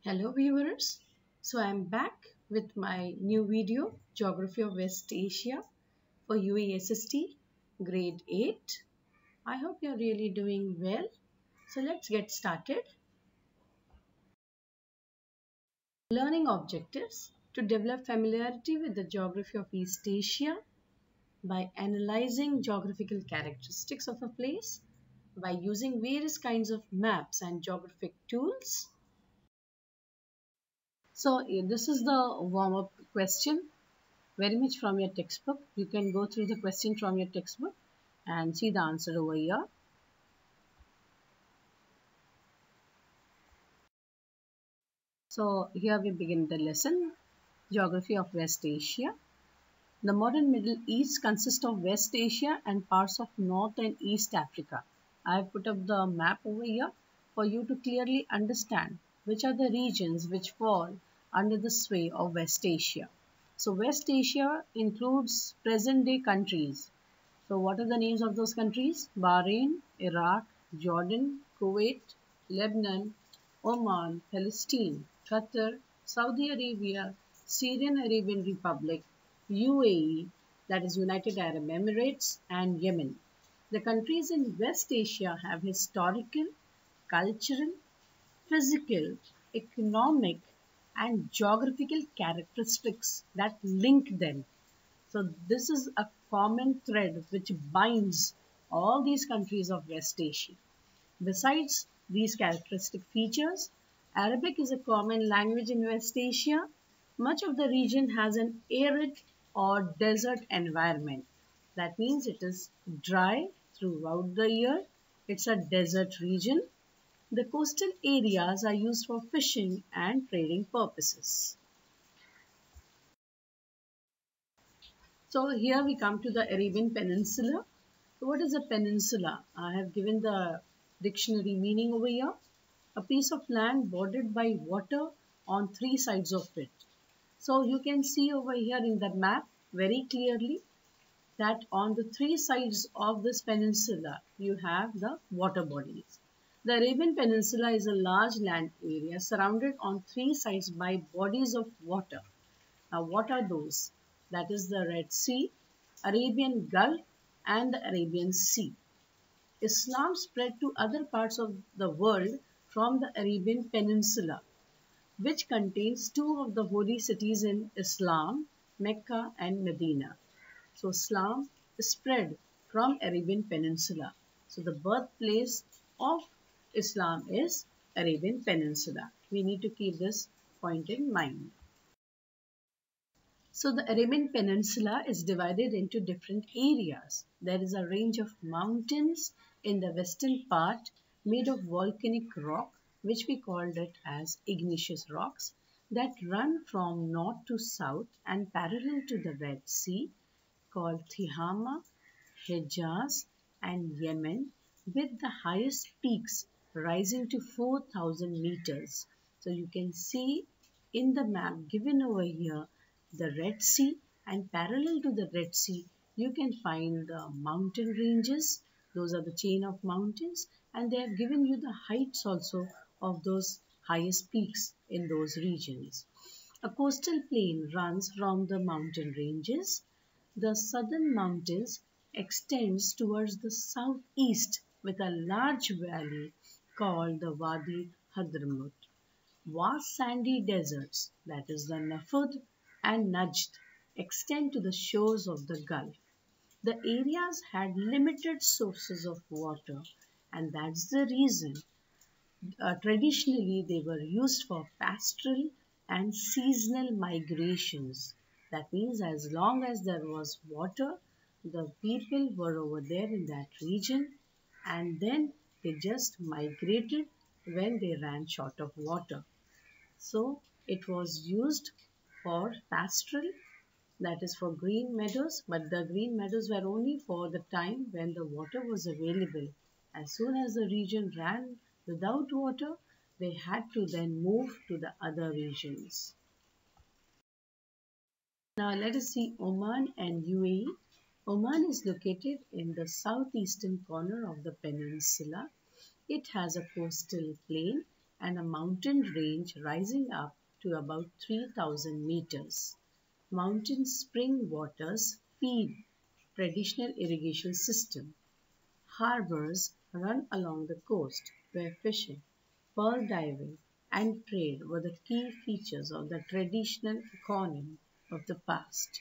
Hello viewers, so I'm back with my new video Geography of West Asia for UAE SST Grade 8. I hope you're really doing well. So let's get started. Learning objectives to develop familiarity with the geography of East Asia by analyzing geographical characteristics of a place, by using various kinds of maps and geographic tools. So this is the warm-up question very much from your textbook. You can go through the question from your textbook and see the answer over here. So here we begin the lesson, Geography of West Asia. The modern Middle East consists of West Asia and parts of North and East Africa. I have put up the map over here for you to clearly understand which are the regions which fall under the sway of West Asia. So West Asia includes present-day countries. So what are the names of those countries? Bahrain, Iraq, Jordan, Kuwait, Lebanon, Oman, Palestine, Qatar, Saudi Arabia, Syrian Arabian Republic, UAE, that is United Arab Emirates, and Yemen. The countries in West Asia have historical, cultural, physical, economic, and geographical characteristics that link them. So this is a common thread which binds all these countries of West Asia. Besides these characteristic features, Arabic is a common language in West Asia. Much of the region has an arid or desert environment. That means it is dry throughout the year. It's a desert region. The coastal areas are used for fishing and trading purposes. So here we come to the Arabian Peninsula. So what is a peninsula? I have given the dictionary meaning over here. A piece of land bordered by water on three sides of it. So you can see over here in the map very clearly that on the three sides of this peninsula you have the water bodies. The Arabian Peninsula is a large land area surrounded on three sides by bodies of water. Now what are those? That is the Red Sea, Arabian Gulf, and the Arabian Sea. Islam spread to other parts of the world from the Arabian Peninsula, which contains two of the holy cities in Islam, Mecca and Medina. So Islam spread from Arabian Peninsula. So the birthplace of Islam is Arabian Peninsula. We need to keep this point in mind. So the Arabian Peninsula is divided into different areas. There is a range of mountains in the western part made of volcanic rock, which we called it as igneous rocks, that run from north to south and parallel to the Red Sea, called Tihama, Hejaz, and Yemen, with the highest peaks rising to 4,000 meters. So you can see in the map given over here the Red Sea, and parallel to the Red Sea you can find the mountain ranges. Those are the chain of mountains, and they have given you the heights also of those highest peaks in those regions. A coastal plain runs from the mountain ranges. The southern mountains extends towards the southeast with a large valley called the Wadi Hadramut. Vast sandy deserts, that is the Nafud and Najd, extend to the shores of the Gulf. The areas had limited sources of water, and that's the reason traditionally they were used for pastoral and seasonal migrations. That means as long as there was water, the people were over there in that region, and then they just migrated when they ran short of water. So it was used for pastoral, that is for green meadows, but the green meadows were only for the time when the water was available. As soon as the region ran without water, they had to then move to the other regions. Now let us see Oman and UAE. Oman is located in the southeastern corner of the peninsula. It has a coastal plain and a mountain range rising up to about 3,000 meters. Mountain spring waters feed traditional irrigation system. Harbors run along the coast where fishing, pearl diving, and trade were the key features of the traditional economy of the past.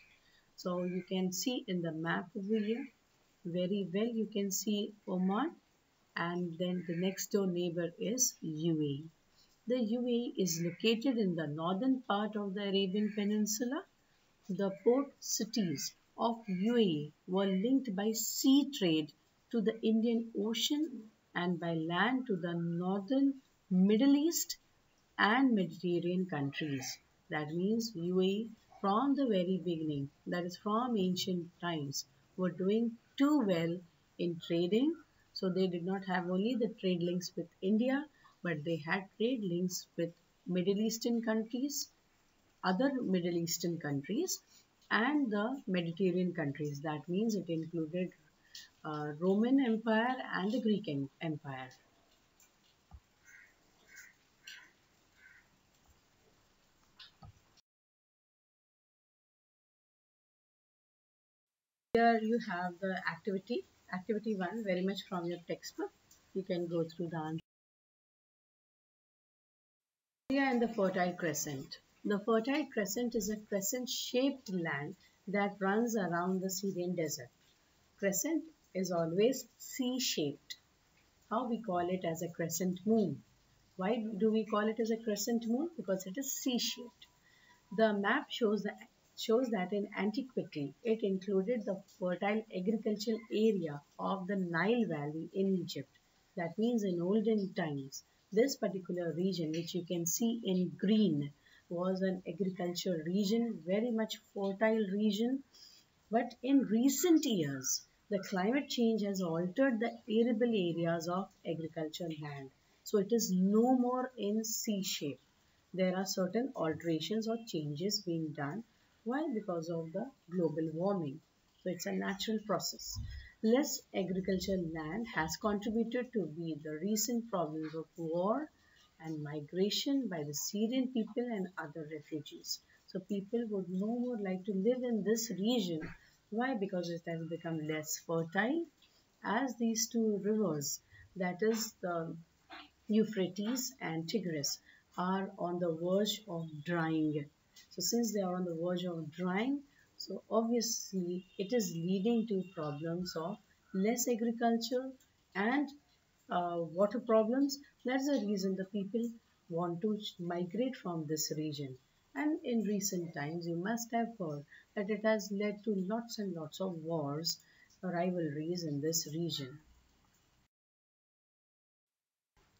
So you can see in the map over here, very well you can see Oman, and then the next door neighbor is UAE. The UAE is located in the northern part of the Arabian Peninsula. The port cities of UAE were linked by sea trade to the Indian Ocean and by land to the northern Middle East and Mediterranean countries. That means UAE from the very beginning, that is from ancient times, were doing too well in trading. So they did not have only the trade links with India, but they had trade links with Middle Eastern countries, other Middle Eastern countries, and the Mediterranean countries. That means it included Roman Empire and the Greek Empire. Here you have the activity 1, very much from your textbook. You can go through the answer. Syria and the Fertile Crescent. The Fertile Crescent is a crescent-shaped land that runs around the Syrian desert. Crescent is always C-shaped. How we call it as a crescent moon. Why do we call it as a crescent moon? Because it is C-shaped. The map shows that in antiquity it included the fertile agricultural area of the Nile Valley in Egypt. That means in olden times, this particular region, which you can see in green, was an agricultural region, very much fertile region. But in recent years, the climate change has altered the arable areas of agricultural land. So it is no more in C shape. There are certain alterations or changes being done. Why? Because of the global warming. So it's a natural process. Less agricultural land has contributed to the recent problems of war and migration by the Syrian people and other refugees. So people would no more like to live in this region. Why? Because it has become less fertile as these two rivers, that is the Euphrates and Tigris, are on the verge of drying. So since they are on the verge of drying, so obviously it is leading to problems of less agriculture and water problems. That's the reason the people want to migrate from this region. And in recent times, you must have heard that it has led to lots and lots of wars, rivalries in this region.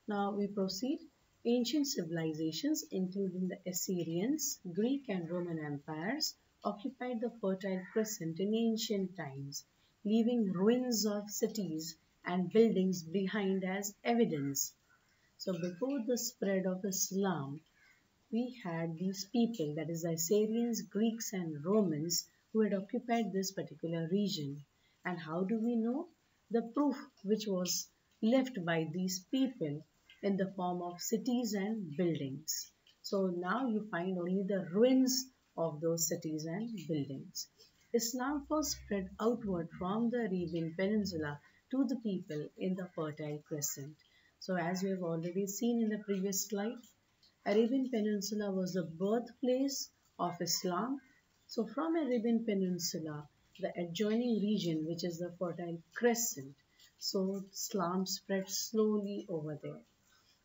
Now we proceed. Ancient civilizations, including the Assyrians, Greek and Roman empires, occupied the Fertile Crescent in ancient times, leaving ruins of cities and buildings behind as evidence. So before the spread of Islam, we had these people, that is the Assyrians, Greeks and Romans, who had occupied this particular region. And how do we know? The proof which was left by these people in the form of cities and buildings. So now you find only the ruins of those cities and buildings. Islam first spread outward from the Arabian Peninsula to the people in the Fertile Crescent. So as we have already seen in the previous slide, Arabian Peninsula was the birthplace of Islam. So from Arabian Peninsula, the adjoining region, which is the Fertile Crescent, so Islam spread slowly over there.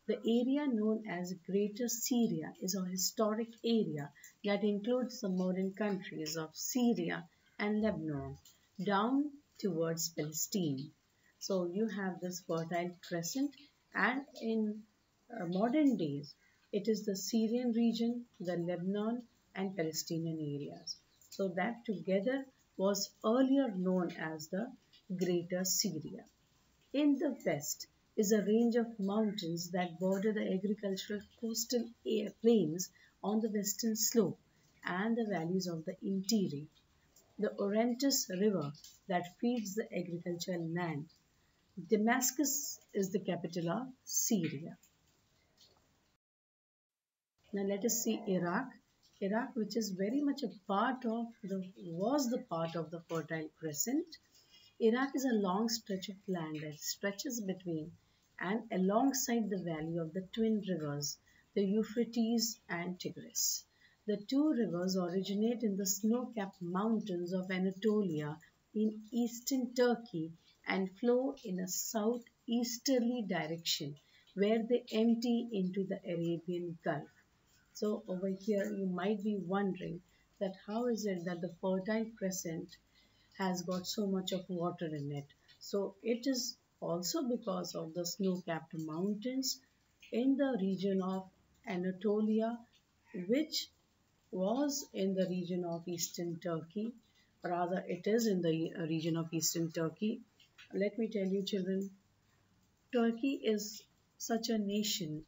The area known as Greater Syria is a historic area that includes the modern countries of Syria and Lebanon down towards Palestine. So you have this Fertile Crescent, and in modern days it is the Syrian region, the Lebanon and Palestinian areas. So that together was earlier known as the Greater Syria. In the west is a range of mountains that border the agricultural coastal plains on the western slope and the valleys of the interior. The Orontes River that feeds the agricultural land. Damascus is the capital of Syria. Now let us see Iraq. Iraq, which is very much a part of was the part of the Fertile Crescent. Iraq is a long stretch of land that stretches between and alongside the valley of the twin rivers, the Euphrates and Tigris. The two rivers originate in the snow-capped mountains of Anatolia in eastern Turkey and flow in a southeasterly direction where they empty into the Arabian Gulf. So over here you might be wondering that how is it that the Fertile Crescent has got so much of water in it. So it is also because of the snow-capped mountains in the region of Anatolia, which was in the region of eastern Turkey. Rather, it is in the region of eastern Turkey. Let me tell you, children, Turkey is such a nation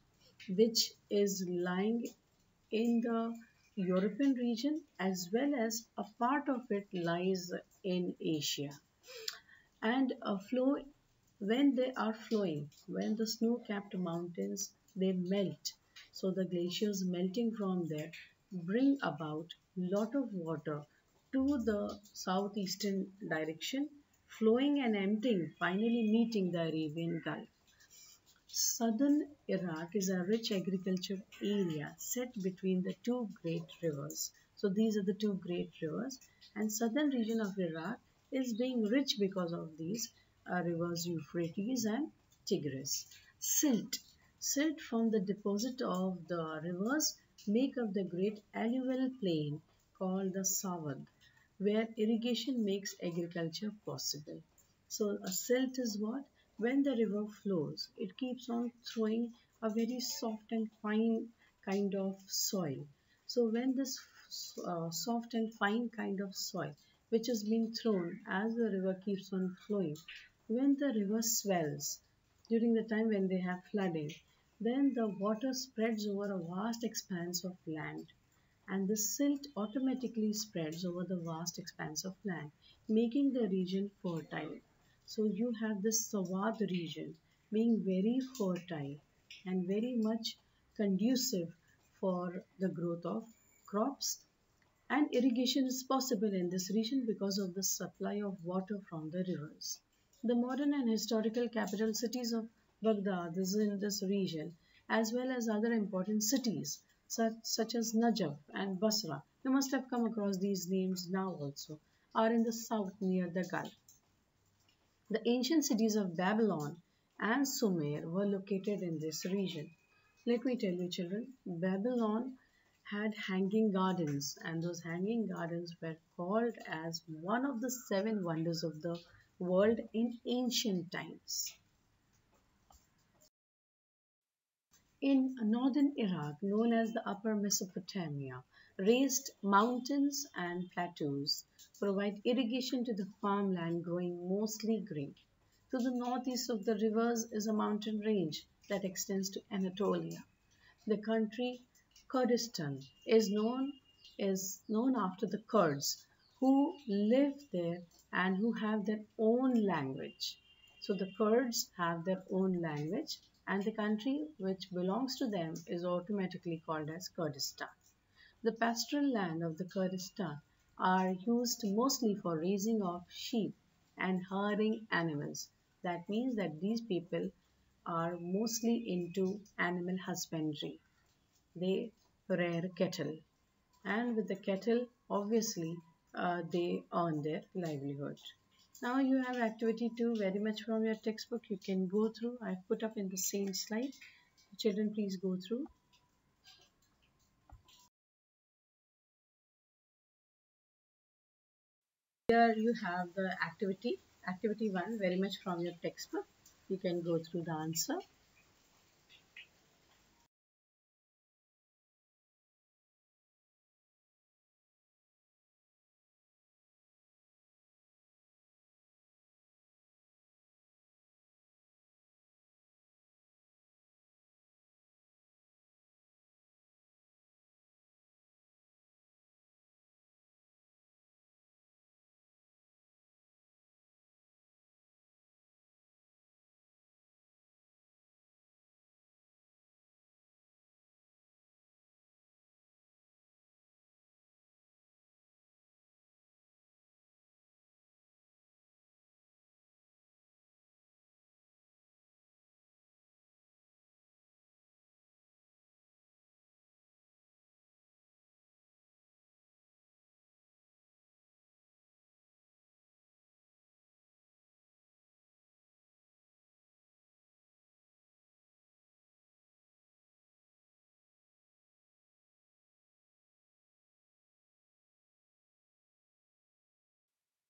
which is lying in the European region as well as a part of it lies in Asia and flow when they are flowing, when the snow-capped mountains they melt, so the glaciers melting from there bring about lot of water to the southeastern direction, flowing and emptying, finally meeting the Arabian Gulf. Southern Iraq is a rich agriculture area set between the two great rivers. So these are the two great rivers, and southern region of Iraq is being rich because of these rivers Euphrates and Tigris. Silt. Silt from the deposit of the rivers make up the great alluvial plain called the Sawad, where irrigation makes agriculture possible. So a silt is what? When the river flows, it keeps on throwing a very soft and fine kind of soil. So when this soft and fine kind of soil, which is being thrown as the river keeps on flowing, when the river swells, during the time when they have flooding, then the water spreads over a vast expanse of land and the silt automatically spreads over the vast expanse of land, making the region fertile. So you have this Sawad region being very fertile and very much conducive for the growth of crops, and irrigation is possible in this region because of the supply of water from the rivers. The modern and historical capital cities of Baghdad is in this region, as well as other important cities such as Najaf and Basra. You must have come across these names now also, are in the south near the Gulf. The ancient cities of Babylon and Sumer were located in this region. Let me tell you, children, Babylon had hanging gardens, and those hanging gardens were called as one of the seven wonders of the world in ancient times. In northern Iraq, known as the Upper Mesopotamia, raised mountains and plateaus provide irrigation to the farmland growing mostly grain. To the northeast of the rivers is a mountain range that extends to Anatolia. The country Kurdistan is known after the Kurds who live there and who have their own language. So the Kurds have their own language and the country which belongs to them is automatically called as Kurdistan. The pastoral land of the Kurdistan are used mostly for raising of sheep and herding animals. That means that these people are mostly into animal husbandry. They rear cattle, and with the cattle, obviously, they earn their livelihood. Now you have activity 2 very much from your textbook. You can go through. I've put up in the same slide. Children, please go through. Here you have the activity 1 very much from your textbook. You can go through the answer.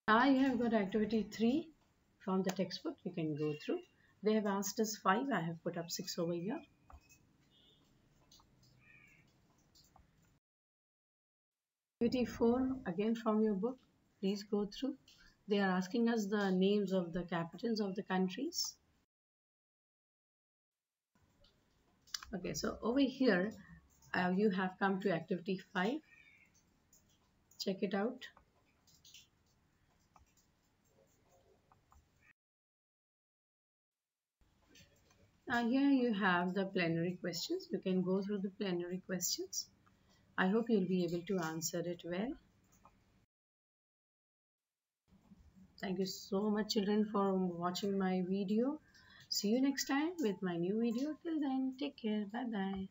You have got activity 3 from the textbook. You can go through. They have asked us 5. I have put up 6 over here. Activity 4, again from your book. Please go through. They are asking us the names of the capitals of the countries. Okay, so over here, you have come to activity 5. Check it out. Here you have the plenary questions. You can go through the plenary questions. I hope you'll be able to answer it well. Thank you so much, children, for watching my video. See you next time with my new video. Till then, take care. Bye bye.